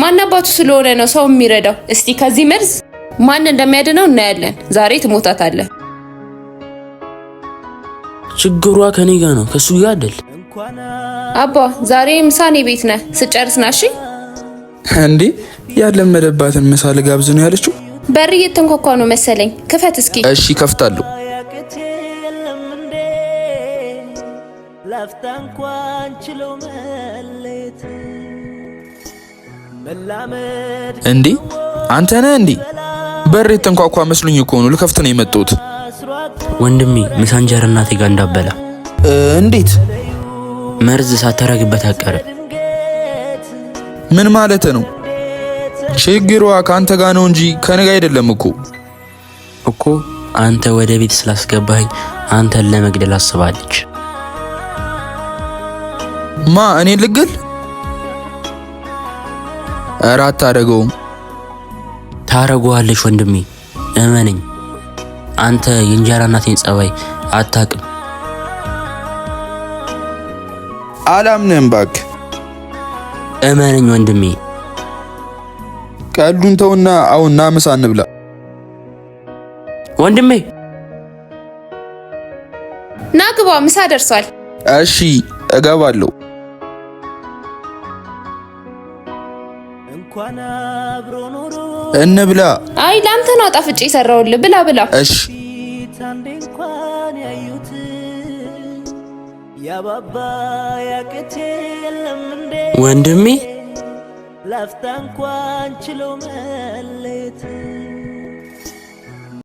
ማናባቱ ስለሆነ ነው ሰው የሚረዳው? እስቲ ከዚህ መርዝ ማን እንደሚያድነው እናያለን። ዛሬ ትሞታታለህ። ችግሯ ከኔ ጋር ነው ከሱ ጋር አይደል? አባ ዛሬ ምሳኔ ቤት ነህ ስጨርስና እሺ። እንዴ ያለመደባትን ምሳ ልጋብዝ ነው ያለችው? በር እየተንኳኳ ነው መሰለኝ። ክፈት እስኪ። እሺ ከፍታለሁ። እንዴ አንተ ነህ እንዴ? በር የተንኳኳ መስሎኝ እኮ ነው ልከፍት ነው የመጣሁት። ወንድሜ ምሳ እንጀራ እናቴ ጋር እንዳበላ። እንዴት? መርዝ ሳታረግበት አቀረ። ምን ማለት ነው? ችግሯ ካንተ ጋር ነው እንጂ ከኔ ጋር አይደለም እኮ አንተ ወደ ቤት ስላስገባኝ አንተን ለመግደል አስባለች። ማ እኔ ልግል? ኧረ አታረገውም። ታረጋዋለች ወንድሜ እመነኝ። አንተ የእንጀራ እናቴን ጸባይ አታውቅም። አላምንም እባክህ። እመነኝ ወንድሜ። ቀልዱን ተውና አሁን ና ምሳ እንብላ። ወንድሜ ና ግባ፣ ምሳ ደርሷል። እሺ እገባለሁ። እንብላ። አይ ላንተ ነው አጣፍጬ ሰራውልህ። ብላ ብላ። እሺ ወንድሜ